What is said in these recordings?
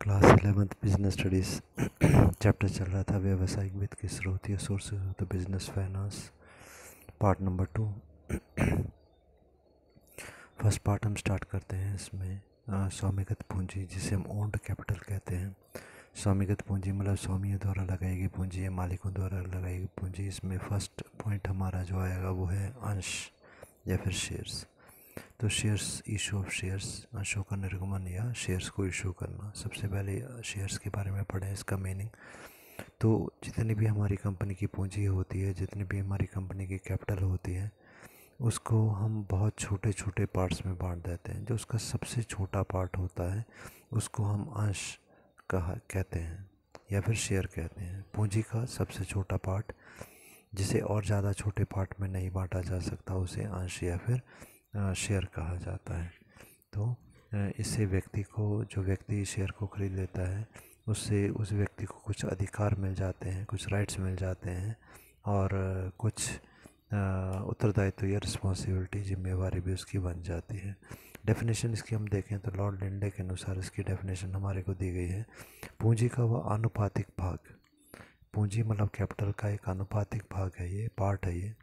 Class 11th business studies chapter चल रहा था व्यावसायिक वित्त की स्रोत या sources of the business finance, part number 2। First part हम स्टार्ट करते हैं। इसमें स्वामीगत पूंजी, जिसे हम ओन्ड कैपिटल कहते हैं। स्वामीगत पूंजी मतलब स्वामियों द्वारा लगाई गई पूंजी या मालिकों द्वारा लगाई गई पूंजी। इसमें फर्स्ट पॉइंट हमारा जो आएगा वो है अंश या फिर शेयर्स। तो शेयर्स, इशू ऑफ शेयर्स, अंशों का निर्गमन या शेयर्स को इशू करना। सबसे पहले शेयर्स के बारे में पढ़ें, इसका मीनिंग। तो जितनी भी हमारी कंपनी की पूंजी होती है, जितनी भी हमारी कंपनी की कैपिटल होती है, उसको हम बहुत छोटे छोटे पार्ट्स में बांट देते हैं। जो उसका सबसे छोटा पार्ट होता है उसको हम अंश कहते हैं या फिर शेयर कहते हैं। पूंजी का सबसे छोटा पार्ट जिसे और ज़्यादा छोटे पार्ट में नहीं बांटा जा सकता, उसे अंश या फिर शेयर कहा जाता है। तो इससे व्यक्ति को, जो व्यक्ति शेयर को खरीद लेता है, उससे उस व्यक्ति को कुछ अधिकार मिल जाते हैं, कुछ राइट्स मिल जाते हैं और कुछ उत्तरदायित्व या रिस्पॉन्सिबिलिटी, जिम्मेवारी भी उसकी बन जाती है। डेफिनेशन इसकी हम देखें तो लॉर्ड लिंडे के अनुसार इसकी डेफिनेशन हमारे को दी गई है। पूंजी का वह आनुपातिक भाग, पूंजी मतलब कैपिटल का एक आनुपातिक भाग है, ये पार्ट है ये,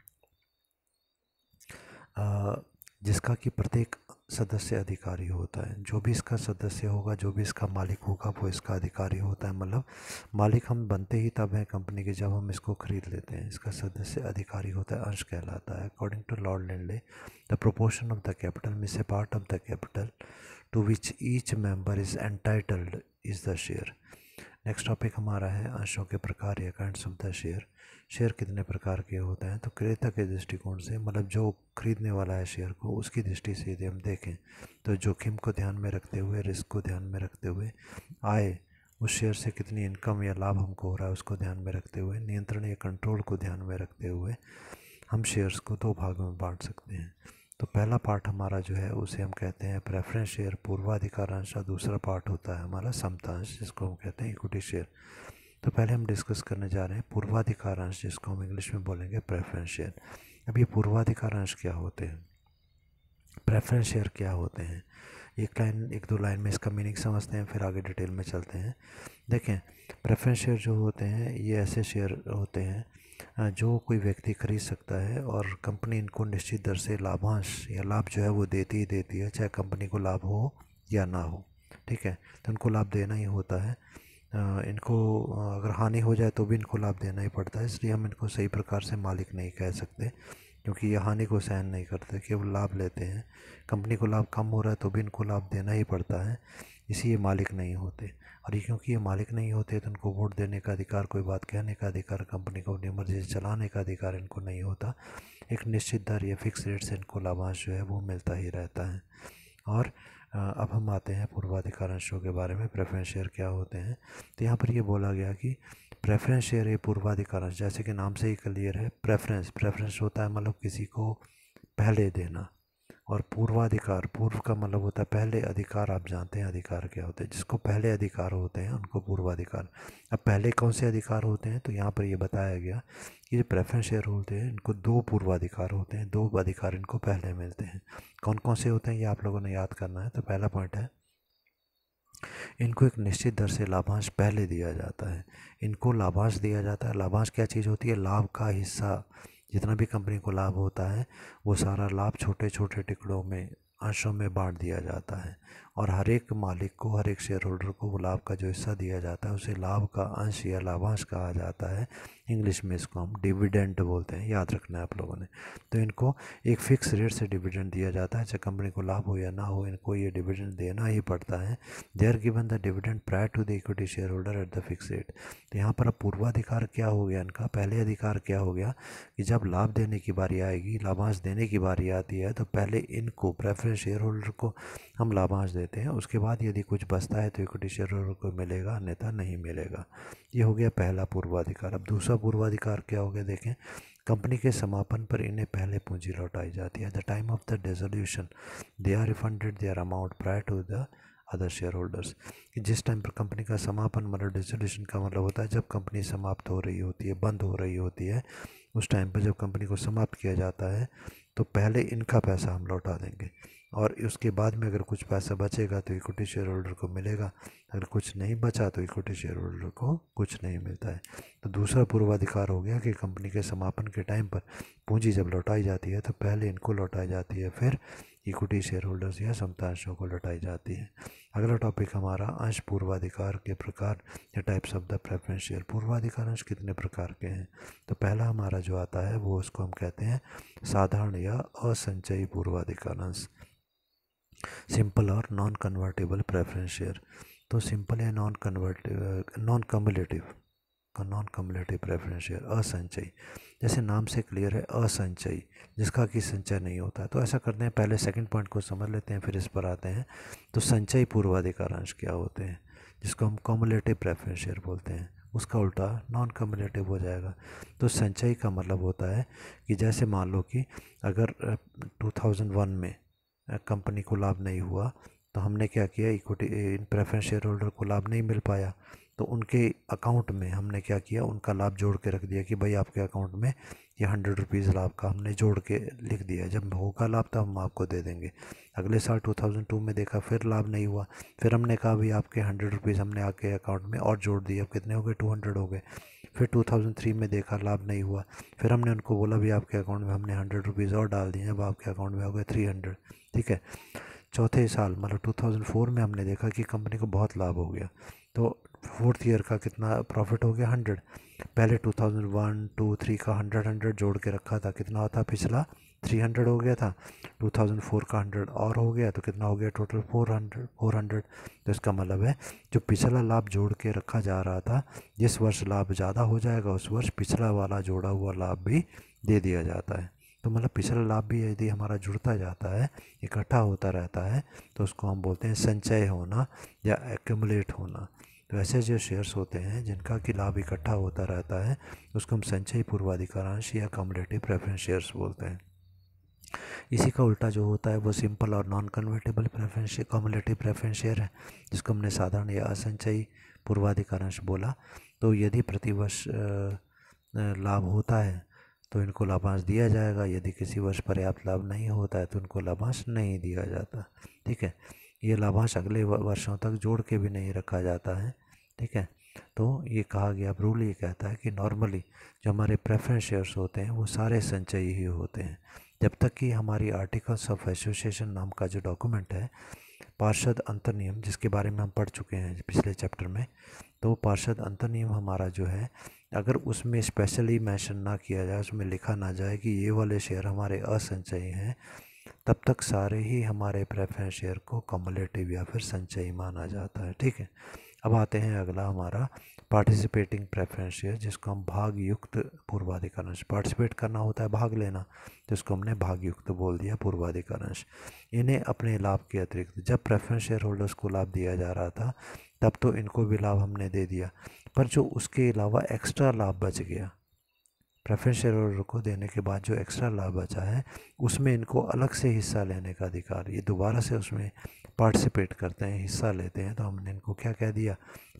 जिसका कि प्रत्येक सदस्य अधिकारी होता है। जो भी इसका सदस्य होगा, जो भी इसका मालिक होगा, वो इसका अधिकारी होता है। मतलब मालिक हम बनते ही तब हैं कंपनी के, जब हम इसको खरीद लेते हैं। इसका सदस्य अधिकारी होता है, अंश कहलाता है। According to Lord Lindley, the proportion of the capital means a part of the capital to which each member is entitled is the share. Next topic हमारा है अंशों के प्रकार या kinds of the share. Share कितने प्रकार के होते हैं? तो क्रेता के दृष्टिकोण से, मतलब जो खरीदने वाला है शेयर को, उसकी दृष्टि से यदि हम देखें तो जोखिम को ध्यान में रखते हुए, रिस्क को ध्यान में रखते हुए, आय, उस शेयर से कितनी इनकम या लाभ हमको हो रहा है उसको ध्यान में रखते हुए, नियंत्रण या कंट्रोल को ध्यान में रखते हुए हम शेयर्स को दो भागों में बांट सकते हैं। तो पहला पार्ट हमारा जो है उसे हम कहते हैं प्रेफरेंस शेयर, पूर्वाधिकार अंश, और दूसरा पार्ट होता है हमारा समतांश, जिसको हम कहते हैं इक्विटी शेयर। तो पहले हम डिस्कस करने जा रहे हैं पूर्वाधिकार अंश, जिसको हम इंग्लिश में बोलेंगे प्रेफरेंस शेयर। अब ये पूर्वाधिकार अंश क्या होते हैं, प्रेफरेंस शेयर क्या होते हैं, एक दो लाइन में इसका मीनिंग समझते हैं, फिर आगे डिटेल में चलते हैं। देखें, प्रेफरेंस शेयर जो होते हैं ये ऐसे शेयर होते हैं जो कोई व्यक्ति खरीद सकता है और कंपनी इनको निश्चित दर से लाभांश या लाभ जो है वो देती ही देती है, चाहे कंपनी को लाभ हो या ना हो। ठीक है, तो इनको लाभ देना ही होता है। इनको अगर हानि हो जाए तो भी इनको लाभ देना ही पड़ता है। इसलिए हम इनको सही प्रकार से मालिक नहीं कह सकते, क्योंकि ये हानि को सहन नहीं करते, केवल लाभ लेते हैं। कंपनी को लाभ कम हो रहा है तो भी इनको लाभ देना ही पड़ता है, इसी ये मालिक नहीं होते। और ये क्योंकि ये मालिक नहीं होते तो इनको वोट देने का अधिकार, कोई बात कहने का अधिकार, कंपनी को अपनी मर्जी से चलाने का अधिकार इनको नहीं होता। एक निश्चित दर या फिक्स रेट से इनको लाभांश जो है वो मिलता ही रहता है। और अब हम आते हैं पूर्वाधिकार अंशों के बारे में, प्रेफरेंस शेयर क्या होते हैं। तो यहाँ पर ये बोला गया कि प्रेफरेंस शेयर ये पूर्वाधिकार अंश, जैसे कि नाम से ही क्लियर है, प्रेफरेंस होता है मतलब किसी को पहले देना, और पूर्वाधिकार, पूर्व का मतलब होता है पहले, अधिकार आप जानते हैं अधिकार क्या होते हैं, जिसको पहले अधिकार होते हैं उनको पूर्वाधिकार। अब पहले कौन से अधिकार होते हैं, तो यहाँ पर ये बताया गया कि जो प्रेफरेंस शेयर होते हैं इनको दो पूर्वाधिकार होते हैं, दो अधिकार इनको पहले मिलते हैं। कौन कौन से होते हैं ये आप लोगों ने याद करना है। तो पहला पॉइंट है, इनको एक निश्चित दर से लाभांश पहले दिया जाता है। इनको लाभांश दिया जाता है। लाभांश क्या चीज़ होती है? लाभ का हिस्सा, जितना भी कंपनी को लाभ होता है वो सारा लाभ छोटे छोटे टुकड़ों में, अंशों में बांट दिया जाता है, और हर एक मालिक को, हर एक शेयर होल्डर को वो लाभ का जो हिस्सा दिया जाता है उसे लाभ का अंश या लाभांश कहा जाता है। इंग्लिश में इसको हम डिविडेंड बोलते हैं, याद रखना है आप लोगों ने। तो इनको एक फिक्स रेट से डिविडेंड दिया जाता है, चाहे कंपनी को लाभ हो या ना हो, इनको ये डिविडेंड देना ही पड़ता है। They are given the dividend prior to the equity share holder at the fix rate. तो यहाँ पर अब पूर्वाधिकार क्या हो गया इनका, पहले अधिकार क्या हो गया कि जब लाभ देने की बारी आएगी, लाभांश देने की बारी आती है, तो पहले इनको, प्रेफरेंस शेयर होल्डर को हम लाभांश देते हैं। उसके बाद यदि कुछ बचता है तो इक्विटी शेयर होल्डर को मिलेगा, अन्यथा नहीं मिलेगा। ये हो गया पहला पूर्वाधिकार। अब दूसरा पूर्वाधिकार क्या हो गया, देखें, कंपनी के समापन पर इन्हें पहले पूंजी लौटाई जाती है। The time of the dissolution they are refunded their amount prior to the other share holders. कि जिस टाइम पर कंपनी का समापन, मतलब डिसोल्यूशन का मतलब होता है जब कंपनी समाप्त हो रही होती है, बंद हो रही होती है, उस टाइम पर जब कंपनी को समाप्त किया जाता है तो पहले इनका पैसा हम लौटा देंगे। और उसके बाद में अगर कुछ पैसा बचेगा तो इक्विटी शेयर होल्डर को मिलेगा, अगर कुछ नहीं बचा तो इक्विटी शेयर होल्डर को कुछ नहीं मिलता है। तो दूसरा पूर्वाधिकार हो गया कि कंपनी के समापन के टाइम पर पूंजी जब लौटाई जाती है तो पहले इनको लौटाई जाती है, फिर इक्विटी शेयर होल्डर्स या समतांशों को लौटाई जाती है। अगला टॉपिक हमारा अंश पूर्वाधिकार के प्रकार या types of the preference share. पूर्वाधिकार अंश कितने प्रकार के हैं? तो पहला हमारा जो आता है वो उसको हम कहते हैं साधारण या असंचयी पूर्वाधिकार अंश, सिंपल और नॉन कन्वर्टेबल प्रेफरेंस शेयर। तो सिंपल या नॉन कम्युलेटिव प्रेफरेंस शेयर असंचयी, जैसे नाम से क्लियर है असंचयी, जिसका कि संचय नहीं होता है। तो ऐसा करते हैं, पहले सेकंड पॉइंट को समझ लेते हैं फिर इस पर आते हैं। तो संचयी पूर्वाधिकार अंश क्या होते हैं, जिसको हम कम्युलेटिव प्रेफरेंस शेयर बोलते हैं, उसका उल्टा नॉन कम्युलेटिव हो जाएगा। तो संचयी का मतलब होता है कि जैसे मान लो कि अगर 2001 में कंपनी को लाभ नहीं हुआ तो हमने क्या किया, इक्विटी प्रेफरेंस शेयर होल्डर को लाभ नहीं मिल पाया तो उनके अकाउंट में हमने क्या किया, उनका लाभ जोड़ के रख दिया कि भाई आपके अकाउंट में ये 100 रुपीज़ लाभ का हमने जोड़ के लिख दिया, जब होगा लाभ तब हम आपको दे देंगे। अगले साल 2002 में देखा फिर लाभ नहीं हुआ, फिर हमने कहा भाई आपके 100 रुपीज़ हमने आपके अकाउंट में और जोड़ दिए, अब कितने हो गए, 200 हो गए। फिर 2003 में देखा लाभ नहीं हुआ, फिर हमने उनको बोला भी आपके अकाउंट में हमने 100 रुपीज़ और डाल दिए, अब आपके अकाउंट में हो गए 300। ठीक है, चौथे साल मतलब 2004 में हमने देखा कि कंपनी को बहुत लाभ हो गया, तो फोर्थ ईयर का कितना प्रॉफिट हो गया, 100। पहले 2001, 2, 3 का 100 जोड़ के रखा था, कितना था पिछला, 300 हो गया था। 2004 का 100 और हो गया तो कितना हो गया टोटल, 400। तो इसका मतलब है जो पिछला लाभ जोड़ के रखा जा रहा था, जिस वर्ष लाभ ज़्यादा हो जाएगा उस वर्ष पिछला वाला जोड़ा हुआ लाभ भी दे दिया जाता है। तो मतलब पिछला लाभ भी यदि हमारा जुड़ता जाता है, इकट्ठा होता रहता है, तो उसको हम बोलते हैं संचय होना या एक्यूमुलेट होना। तो ऐसे जो शेयर्स होते हैं जिनका कि लाभ इकट्ठा होता रहता है उसको हम संचयी पूर्वाधिकारांश या कम्युलेटिव प्रेफरेंस शेयर्स बोलते हैं। इसी का उल्टा जो होता है वो सिंपल और non convertible preference cumulative preference share है, जिसको हमने साधारण या असंचयी पूर्वाधिकारांश बोला। तो यदि प्रतिवर्ष लाभ होता है तो इनको लाभांश दिया जाएगा, यदि किसी वर्ष पर्याप्त लाभ नहीं होता है तो उनको लाभांश नहीं दिया जाता। ठीक है, ये लाभांश अगले वर्षों तक जोड़ के भी नहीं रखा जाता है। ठीक है, तो ये कहा गया, रूल ये कहता है कि नॉर्मली जो हमारे प्रेफरेंस शेयर्स होते हैं वो सारे संचयी ही होते हैं, जब तक कि हमारी आर्टिकल्स ऑफ एसोसिएशन नाम का जो डॉक्यूमेंट है, पार्षद अंतर्नियम, जिसके बारे में हम पढ़ चुके हैं पिछले चैप्टर में। तो पार्षद अंतर्नियम हमारा जो है, अगर उसमें स्पेशली मेंशन ना किया जाए, उसमें लिखा ना जाए कि ये वाले शेयर हमारे असंचयी हैं, तब तक सारे ही हमारे प्रेफरेंस शेयर को कम्युलेटिव या फिर संचयी माना जाता है। ठीक है, अब आते हैं अगला हमारा पार्टिसिपेटिंग प्रेफरेंस शेयर, जिसको हम भाग युक्त पूर्वाधिकारांश, पार्टिसिपेट करना होता है भाग लेना, तो इसको हमने भाग युक्त बोल दिया पूर्वाधिकारांश। इन्हें अपने लाभ के अतिरिक्त, जब प्रेफरेंस शेयर होल्डर्स को लाभ दिया जा रहा था तब तो इनको भी लाभ हमने दे दिया, पर जो उसके अलावा एक्स्ट्रा लाभ बच गया, प्रेफरेंस शेयर होल्डर को देने के बाद जो एक्स्ट्रा लाभ बचा है उसमें इनको अलग से हिस्सा लेने का अधिकार, ये दोबारा से उसमें पार्टिसिपेट करते हैं, हिस्सा लेते हैं, तो हमने इनको क्या कह दिया,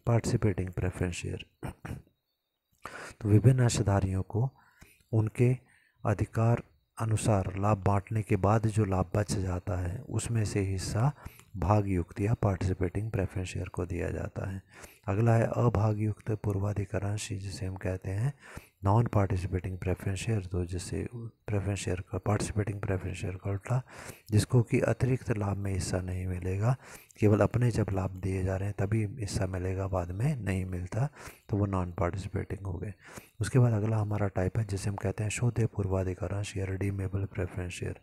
पार्टिसिपेटिंग प्रेफरेंस शेयर। तो विभिन्न अंशधारियों को उनके अधिकार अनुसार लाभ बांटने के बाद जो लाभ बच जाता है उसमें से हिस्सा भागयुक्त या पार्टिसिपेटिंग प्रेफरेंस शेयर को दिया जाता है। अगला है अभागयुक्त पूर्वाधिकारांश, जिसे हम कहते हैं नॉन पार्टिसिपेटिंग प्रेफरेंस शेयर। तो जिससे प्रेफरेंस शेयर का, पार्टिसिपेटिंग प्रेफरेंस शेयर का उल्टा, जिसको कि अतिरिक्त लाभ में हिस्सा नहीं मिलेगा, केवल अपने जब लाभ दिए जा रहे हैं तभी हिस्सा मिलेगा, बाद में नहीं मिलता, तो वो नॉन पार्टिसिपेटिंग हो गए। उसके बाद अगला हमारा टाइप है जिसे हम कहते हैं शोध्य पूर्वाधिकारांश या रिडीमेबल प्रेफरेंस शेयर।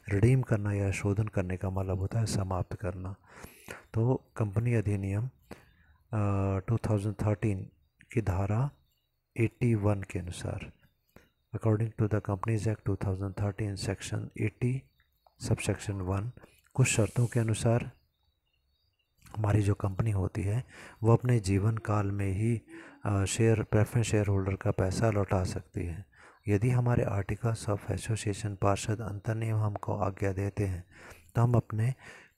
रिडीम करना या शोधन करने का मतलब होता है समाप्त करना। तो कंपनी अधिनियम 2013 की धारा 81 के अनुसार, according to the companies act 2013 section 80 subsection 1, कुछ शर्तों के अनुसार हमारी जो कंपनी होती है वो अपने जीवन काल में ही प्रेफरेंस शेयर होल्डर का पैसा लौटा सकती है। यदि हमारे आर्टिकल्स ऑफ एसोसिएशन पार्षद अंतर्नियम हमको आज्ञा देते हैं तो हम अपने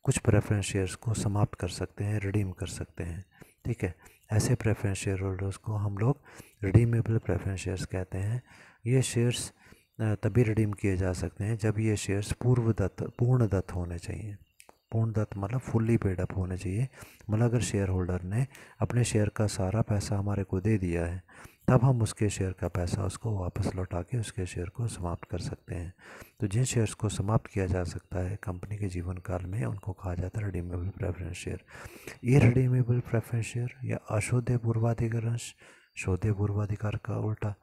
कुछ प्रेफरेंस शेयर्स को समाप्त कर सकते हैं, रिडीम कर सकते हैं। ठीक है, ऐसे प्रेफरेंस शेयर होल्डर्स को हम लोग रिडीमेबल प्रेफरेंस शेयर्स कहते हैं। ये शेयर्स तभी रिडीम किए जा सकते हैं जब ये शेयर्स पूर्णदत्त होने चाहिए। पूर्णदत्त मतलब फुल्ली पेड अप होने चाहिए। मतलब अगर शेयर होल्डर ने अपने शेयर का सारा पैसा हमारे को दे दिया है, तब हम उसके शेयर का पैसा उसको वापस लौटा के उसके शेयर को समाप्त कर सकते हैं। तो जिन शेयर्स को समाप्त किया जा सकता है कंपनी के जीवन काल में, उनको कहा जाता है redeemable preference share. Irredeemable preference share या अशोध्य पूर्वाधिकार अंश, शोध्य पूर्वाधिकार का उल्टा,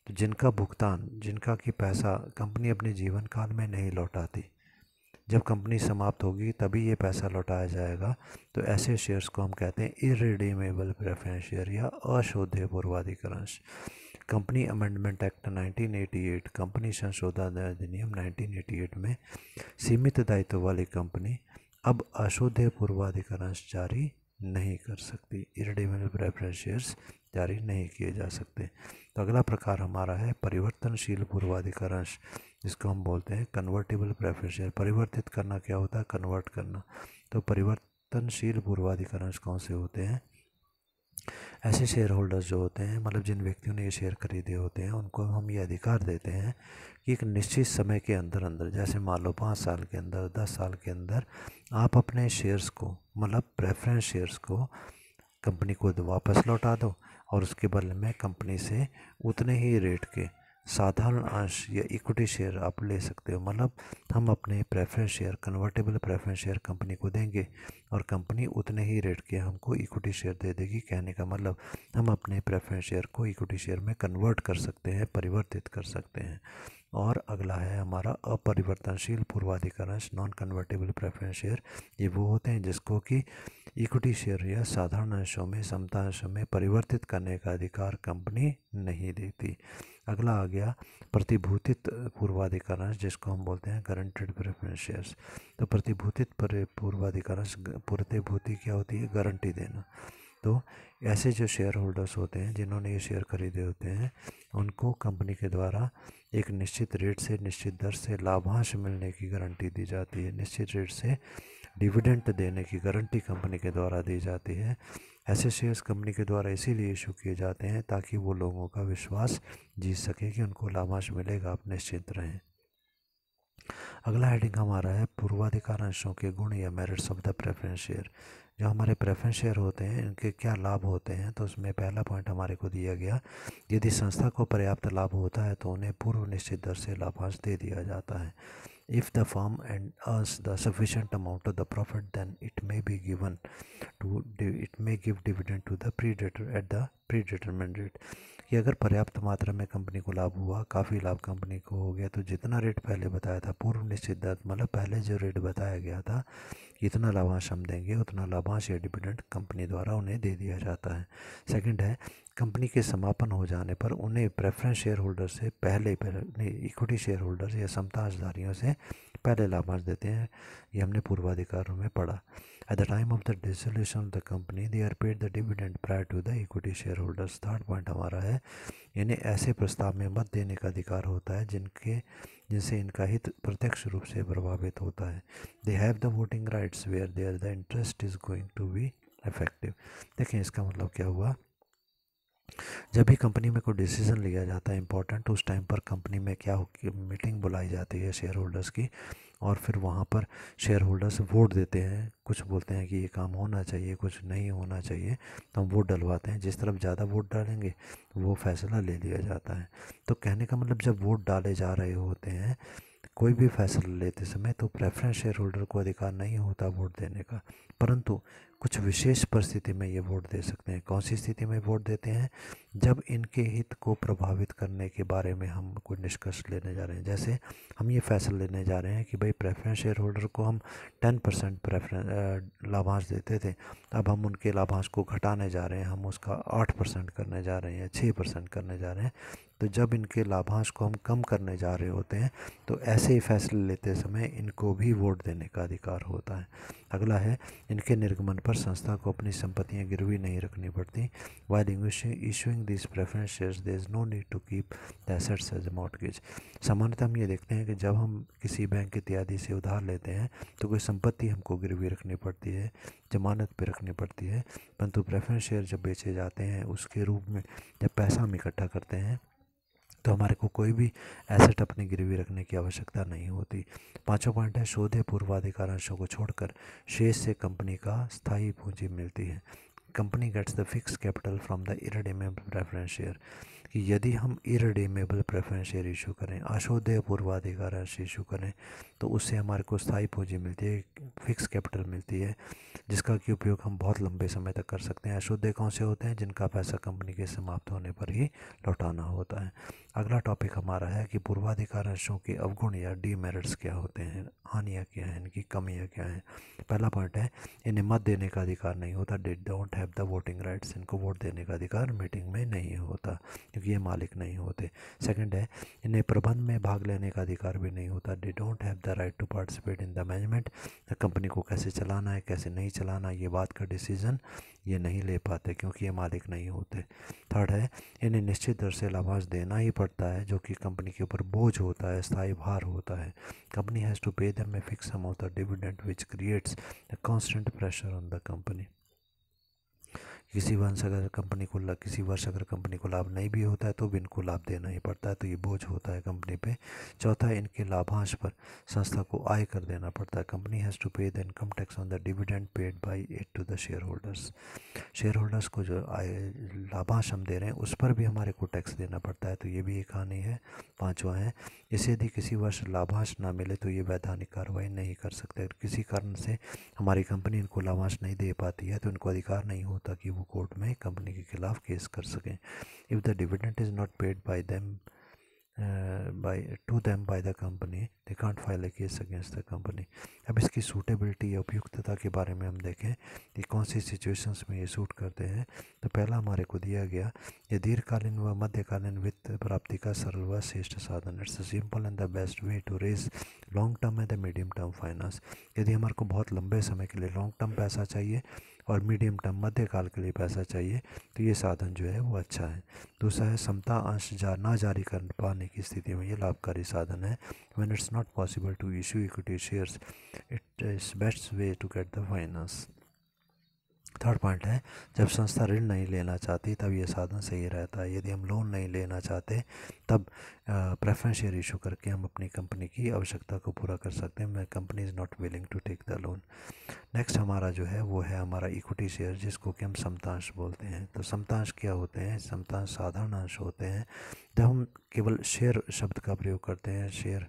तो जिनका भुगतान, जिनका कि पैसा कंपनी अपने जीवन काल में नहीं लौटाती, जब कंपनी समाप्त होगी तभी ये पैसा लौटाया जाएगा, तो ऐसे शेयर्स को हम कहते हैं इररिडीमेबल प्रेफरेंस शेयर या अशोध्य पूर्वाधिकार अंश। कंपनी अमेंडमेंट एक्ट 1988, कंपनी संशोधन अधिनियम 1988 में सीमित दायित्व वाली कंपनी अब अशोध्य पूर्वाधिकार अंश जारी नहीं कर सकती, इररिडीमेबल प्रेफरेंस शेयर्स जारी नहीं किए जा सकते। तो अगला प्रकार हमारा है परिवर्तनशील पूर्वाधिकार अंश, जिसको हम बोलते हैं कन्वर्टेबल प्रेफरेंस शेयर। परिवर्तित करना क्या होता है? कन्वर्ट करना। तो परिवर्तनशील पूर्वाधिकार अंश कौन से होते हैं? ऐसे शेयर होल्डर्स जो होते हैं, मतलब जिन व्यक्तियों ने ये शेयर खरीदे होते हैं, उनको हम ये अधिकार देते हैं कि एक निश्चित समय के अंदर अंदर, जैसे मान लो 5 साल के अंदर, 10 साल के अंदर, आप अपने शेयर्स को, मतलब प्रेफरेंस शेयर्स को कंपनी को वापस लौटा दो और उसके बदले में कंपनी से उतने ही रेट के साधारण अंश या इक्विटी शेयर आप ले सकते हो। मतलब हम अपने preference share, convertible preference share company को देंगे और कंपनी उतने ही रेट के हमको इक्विटी शेयर दे देगी। कहने का मतलब हम अपने प्रेफरेंस शेयर को इक्विटी शेयर में कन्वर्ट कर सकते हैं, परिवर्तित कर सकते हैं। और अगला है हमारा अपरिवर्तनशील पूर्वाधिकार अंश, नॉन कन्वर्टेबल प्रेफरेंस शेयर। ये वो होते हैं जिसको कि इक्विटी शेयर या साधारण अंशों में, समता अंशों में परिवर्तित करने का अधिकार कंपनी नहीं देती। अगला आ गया प्रतिभूतित पूर्वाधिकार अंश, जिसको हम बोलते हैं गारंटेड प्रेफरेंस शेयर्स। तो प्रतिभूतित पूर्वाधिकार अंश, प्रतिभूति क्या होती है? गारंटी देना। तो ऐसे जो शेयर होल्डर्स होते हैं जिन्होंने ये शेयर खरीदे होते हैं, उनको कंपनी के द्वारा एक निश्चित रेट से, निश्चित दर से लाभांश मिलने की गारंटी दी जाती है। निश्चित रेट से डिविडेंड देने की गारंटी कंपनी के द्वारा दी जाती है। ऐसे शेयर्स कंपनी के द्वारा इसीलिए इशू किए जाते हैं ताकि वो लोगों का विश्वास जीत सके कि उनको लाभांश मिलेगा, आप निश्चिंत रहें। अगला हेडिंग हमारा है पूर्वाधिकार अंशों के गुण या merits of the preference share. जो हमारे प्रेफरेंस शेयर होते हैं, इनके क्या लाभ होते हैं? तो उसमें पहला पॉइंट हमारे को दिया गया, यदि संस्था को पर्याप्त लाभ होता है तो उन्हें पूर्व निश्चित दर से लाभांश दे दिया जाता है। If the firm earns the sufficient amount of the profit, then it may give dividend to the at the predetermined rate। कि अगर पर्याप्त मात्रा में कंपनी को लाभ हुआ, काफ़ी लाभ कंपनी को हो गया, तो जितना रेट पहले बताया था, पूर्व निश्चित दर, मतलब पहले जो रेट बताया गया था, इतना लाभांश हम देंगे, उतना लाभांश या डिविडेंड कंपनी द्वारा उन्हें दे दिया जाता है। सेकंड है कंपनी के समापन हो जाने पर उन्हें प्रेफरेंस शेयर होल्डर से पहले इक्विटी शेयर होल्डर या समता अंशधारियों से पहले लाभांश देते हैं। ये हमने पूर्वाधिकारों में पढ़ा। At the time of the dissolution of the company they are paid the dividend prior to the equity share holders. Third point हमारा है, इन्हें ऐसे प्रस्ताव में मत देने का अधिकार होता है जिनसे इनका हित प्रत्यक्ष रूप से प्रभावित होता है। They have the voting rights where there the interest is going to be effective. देखें इसका मतलब क्या हुआ, जब भी कंपनी में कोई डिसीजन लिया जाता है इंपॉर्टेंट, उस टाइम पर कंपनी में क्या मीटिंग बुलाई जाती है शेयर होल्डर्स की, और फिर वहाँ पर शेयर होल्डर्स वोट देते हैं। कुछ बोलते हैं कि ये काम होना चाहिए, कुछ नहीं होना चाहिए, तो हम वोट डलवाते हैं। जिस तरफ ज़्यादा वोट डालेंगे वो फैसला ले लिया जाता है। तो कहने का मतलब जब वोट डाले जा रहे होते हैं कोई भी फैसला लेते समय, तो प्रेफरेंस शेयर होल्डर को अधिकार नहीं होता वोट देने का, परंतु कुछ विशेष परिस्थिति में ये वोट दे सकते हैं। कौन सी स्थिति में वोट देते हैं? जब इनके हित को प्रभावित करने के बारे में हम कोई निष्कर्ष लेने जा रहे हैं। जैसे हम ये फैसला लेने जा रहे हैं कि भाई प्रेफरेंस शेयर होल्डर को हम 10% लाभांश देते थे, अब हम उनके लाभांश को घटाने जा रहे हैं, हम उसका 8% करने जा रहे हैं, 6% करने जा रहे हैं। तो जब इनके लाभांश को हम कम करने जा रहे होते हैं, तो ऐसे ही फैसले लेते समय इनको भी वोट देने का अधिकार होता है। अगला है, इनके निर्गमन पर संस्था को अपनी संपत्तियां गिरवी नहीं रखनी पड़ती। While issuing this preference shares there is no need to keep the assets as mortgage. सामान्यतः हम ये देखते हैं कि जब हम किसी बैंक इत्यादि से उधार लेते हैं तो कोई संपत्ति हमको गिरवी रखनी पड़ती है, जमानत पे रखनी पड़ती है, परंतु प्रेफरेंस शेयर जब बेचे जाते हैं उसके रूप में जब पैसा हम इकट्ठा करते हैं तो हमारे को कोई भी एसेट अपनी गिरवी रखने की आवश्यकता नहीं होती। पांचवा पॉइंट है शोधे पूर्वाधिकार अंशों को छोड़कर शेष से कंपनी का स्थायी पूंजी मिलती है। Company gets the fix capital from the irredeemable preference share, कि यदि हम इरडेमेबल प्रेफरेंस शेयर इशू करें, अशोधेय पूर्वाधिकार अंश इशू करें, तो उससे हमारे को स्थायी पूंजी मिलती है, फिक्स कैपिटल मिलती है, जिसका कि उपयोग हम बहुत लंबे समय तक कर सकते हैं। अशुद्ध कौन से होते हैं? जिनका पैसा कंपनी के समाप्त होने पर ही लौटाना होता है। अगला टॉपिक हमारा है कि पूर्वाधिकार अंशों के अवगुण या डीमेरिट्स क्या होते हैं, हानियाँ क्या हैं, इनकी कमियाँ क्या हैं। पहला पॉइंट है इन्हें मत देने का अधिकार नहीं होता, they don't have the voting rights, इनको वोट देने का अधिकार मीटिंग में नहीं होता क्योंकि ये मालिक नहीं होते। सेकंड है इन्हें प्रबंध में भाग लेने का अधिकार भी नहीं होता, they don't have the right to participate in the management, company को कैसे चलाना है कैसे नहीं चलाना ये बात का डिसीजन ये नहीं ले पाते क्योंकि ये मालिक नहीं होते। थर्ड है इन्हें निश्चित दर से लाभांश देना ही पड़ता है जो कि कंपनी के ऊपर बोझ होता है, स्थायी भार होता है। Company has to pay them a fix amount of dividend which creates a constant pressure on the company। किसी वर्ष अगर कंपनी को लाभ नहीं भी होता है तो भी इनको लाभ देना ही पड़ता है, तो ये बोझ होता है कंपनी पे। चौथा है इनके लाभांश पर संस्था को आय कर देना पड़ता है। Company has to pay the income tax on the dividend paid by it to the share holders को जो आय लाभांश हम दे रहे हैं उस पर भी हमारे को टैक्स देना पड़ता है, तो ये भी एक हानि है। पाँचवा है इसे यदि किसी वर्ष लाभांश ना मिले तो ये वैधानिक कार्रवाई नहीं कर सकते। अगर किसी कारण से हमारी कंपनी इनको लाभांश नहीं दे पाती है तो इनको अधिकार नहीं होता कि वो कोर्ट में कंपनी के खिलाफ केस कर सकें। If the dividend is not paid by them by the company they can't file A case against the company. अब इसकी सूटेबिलिटी या उपयुक्तता के बारे में हम देखें कि कौन सी सिचुएशंस में ये सूट करते हैं। तो पहला हमारे को दिया गया ये दीर्घकालीन व मध्यकालीन वित्त प्राप्ति का सरल व श्रेष्ठ साधन, it's a simple and the best way to raise long term and the medium term finance. यदि हमारे को बहुत लंबे समय के लिए लॉन्ग टर्म पैसा चाहिए और मीडियम टर्म मध्यकाल के लिए पैसा चाहिए तो ये साधन जो है वो अच्छा है। दूसरा है समता अंश ना जारी कर पाने की स्थिति में ये लाभकारी साधन है। When it's not possible to issue equity shares it is best way to get the finance. Third point है जब संस्था ऋण नहीं लेना चाहती तब ये साधन सही रहता है। यदि हम लोन नहीं लेना चाहते तब प्रेफरेंस शेयर इशू करके हम अपनी कंपनी की आवश्यकता को पूरा कर सकते हैं। मैं company is not willing to take the loan. Next हमारा जो है वो है हमारा इक्विटी शेयर जिसको कि हम समतांश बोलते हैं। तो समतांश क्या होते हैं? समतांश साधारण अंश होते हैं। जब हम केवल शेयर शब्द का प्रयोग करते हैं, शेयर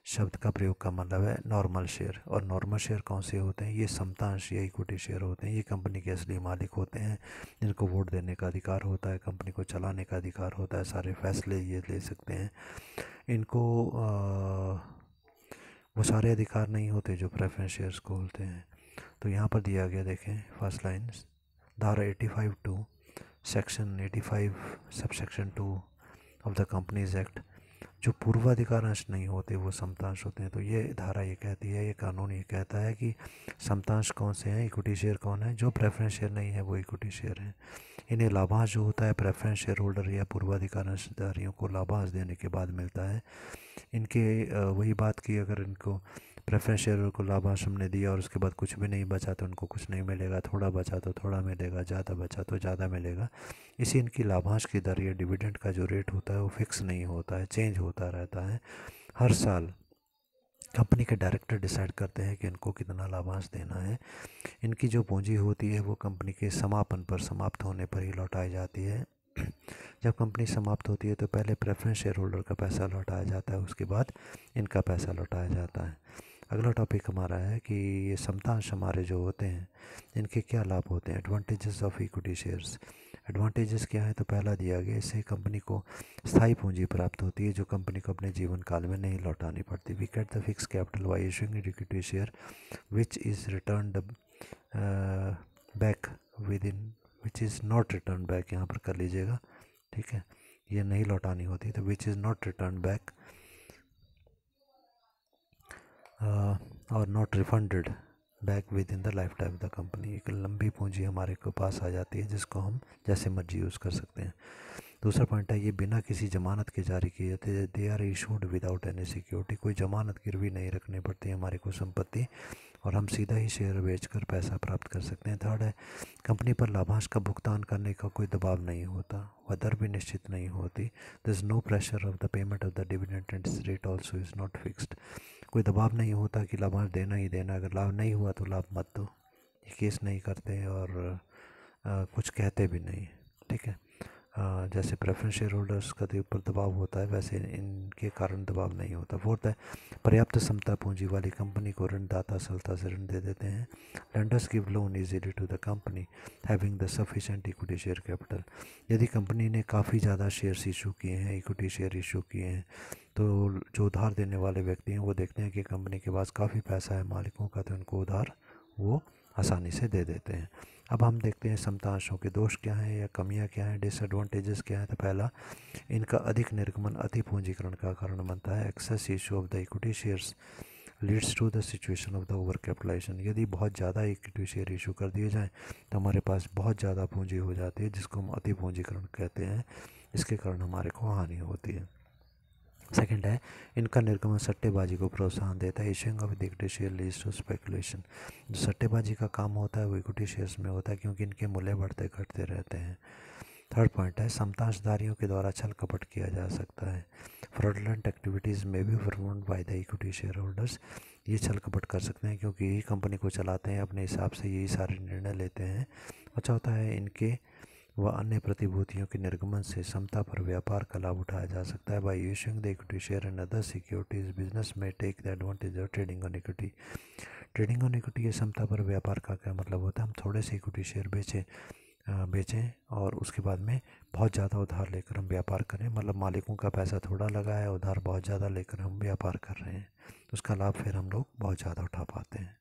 शब्द का प्रयोग का मतलब है नॉर्मल शेयर, और नॉर्मल शेयर कौन से होते हैं? ये समतांश या इक्विटी शेयर होते हैं। ये कंपनी के असली मालिक होते हैं जिनको वोट देने का अधिकार होता है, कंपनी को चलाने का अधिकार होता है, सारे फैसले ये ले सकते हैं। इनको वो सारे अधिकार नहीं होते जो प्रेफरेंस शेयर्स को होते हैं। तो यहाँ पर दिया गया देखें फर्स्ट लाइन धारा 85(2) section 85 sub section 2 of the companies act, जो पूर्वाधिकार अंश नहीं होते वो समतांश होते हैं। तो ये धारा ये कहती है, ये कानून ये कहता है कि समतांश कौन से हैं, इक्विटी शेयर कौन है, जो प्रेफरेंस शेयर नहीं है वो इक्विटी शेयर है। इन्हें लाभांश जो होता है प्रेफरेंस शेयर होल्डर या पूर्वाधिकार अंशधारियों को लाभांश देने के बाद मिलता है। इनके वही बात की, अगर इनको प्रेफरेंस शेयर को लाभांश हमने दिया और उसके बाद कुछ भी नहीं बचा तो उनको कुछ नहीं मिलेगा, थोड़ा बचा तो थोड़ा मिलेगा, ज़्यादा बचा तो ज़्यादा मिलेगा। इसी इनकी लाभांश की दर या डिविडेंड का जो रेट होता है वो फिक्स नहीं होता है, चेंज होता रहता है। हर साल कंपनी के डायरेक्टर डिसाइड करते हैं कि इनको कितना लाभांश देना है। इनकी जो पूंजी होती है वो कंपनी के समाप्त होने पर ही लौटाई जाती है। जब कंपनी समाप्त होती है तो पहले प्रेफरेंस शेयर होल्डर का पैसा लौटाया जाता है, उसके बाद इनका पैसा लौटाया जाता है। अगला टॉपिक हमारा है कि ये समतांश हमारे जो होते हैं इनके क्या लाभ होते हैं। Advantages of equity shares. Advantages क्या है? तो पहला दिया गया इससे कंपनी को स्थायी पूंजी प्राप्त होती है जो कंपनी को अपने जीवन काल में नहीं लौटानी पड़ती। We get the fix capital by issuing equity share which is returned back within which is not return back, यहाँ पर कर लीजिएगा, ठीक है, ये नहीं लौटानी होती। तो which is not return back और not refunded back within the lifetime of the company. एक लंबी पूंजी हमारे को पास आ जाती है जिसको हम जैसे मर्जी यूज़ कर सकते हैं। दूसरा पॉइंट है ये बिना किसी ज़मानत के जारी किए जाते हैं, they are issued without any security, कोई ज़मानत गिरवी नहीं रखनी पड़ती है हमारी को संपत्ति, और हम सीधा ही शेयर बेचकर पैसा प्राप्त कर सकते हैं। थर्ड है कंपनी पर लाभांश का भुगतान करने का कोई दबाव नहीं होता, वह दर भी निश्चित नहीं होती। This is no pressure of the payment of the dividend and this rate also is not fixed, कोई दबाव नहीं होता कि लाभांश देना ही देना, अगर लाभ नहीं हुआ तो लाभ मत दो, ये केस नहीं करते और कुछ कहते भी नहीं, ठीक है। जैसे प्रेफरेंस शेयर होल्डर्स का ऊपर दबाव होता है वैसे इनके कारण दबाव नहीं होता। फोर्थ है पर्याप्त क्षमता पूंजी वाली कंपनी को ऋणदाता सरलता से ऋण दे देते हैं। Lenders give loan easily to the company having the sufficient equity share capital, यदि कंपनी ने काफ़ी ज़्यादा शेयर्स इशू किए हैं, इक्विटी शेयर इशू किए हैं, तो जो उधार देने वाले व्यक्ति हैं वो देखते हैं कि कंपनी के पास काफ़ी पैसा है मालिकों का, तो उनको उधार वो आसानी से दे देते हैं। अब हम देखते हैं समतांशों के दोष क्या हैं या कमियां क्या हैं, डिसएडवांटेजेस क्या हैं। तो पहला, इनका अधिक निर्गमन अति पूंजीकरण का कारण बनता है। Excess issue of the equity shares leads to the situation of the over capitalization, यदि बहुत ज़्यादा इक्विटी शेयर इशू कर दिए जाएँ तो हमारे पास बहुत ज़्यादा पूंजी हो जाती है जिसको हम अति पूंजीकरण कहते हैं, इसके कारण हमारे को हानि होती है। सेकंड है इनका निर्गमन सट्टेबाजी को प्रोत्साहन देता है। Issuing of equity share leads to speculation, जो सट्टेबाजी का काम होता है वो इक्विटी शेयर्स में होता है क्योंकि इनके मूल्य बढ़ते घटते रहते हैं। थर्ड पॉइंट है समतांशधारियों के द्वारा छल कपट किया जा सकता है। फ्रॉडलेंट एक्टिविटीज़ में भी performed by the equity share holders, ये छल कपट कर सकते हैं क्योंकि यही कंपनी को चलाते हैं, अपने हिसाब से यही सारे निर्णय लेते हैं। अच्छा होता है इनके व अन्य प्रतिभूतियों के निर्गमन से समता पर व्यापार का लाभ उठाया जा सकता है। By issuing the equity share and other securities business में take the advantage of trading on equity. Trading on equity ये समता पर व्यापार का क्या मतलब होता है, हम थोड़े से इक्विटी शेयर बेचें और उसके बाद में बहुत ज़्यादा उधार लेकर हम व्यापार करें, मतलब मालिकों का पैसा थोड़ा लगा है, उधार बहुत ज़्यादा लेकर हम व्यापार कर रहे हैं, उसका लाभ फिर हम लोग बहुत ज़्यादा उठा पाते हैं।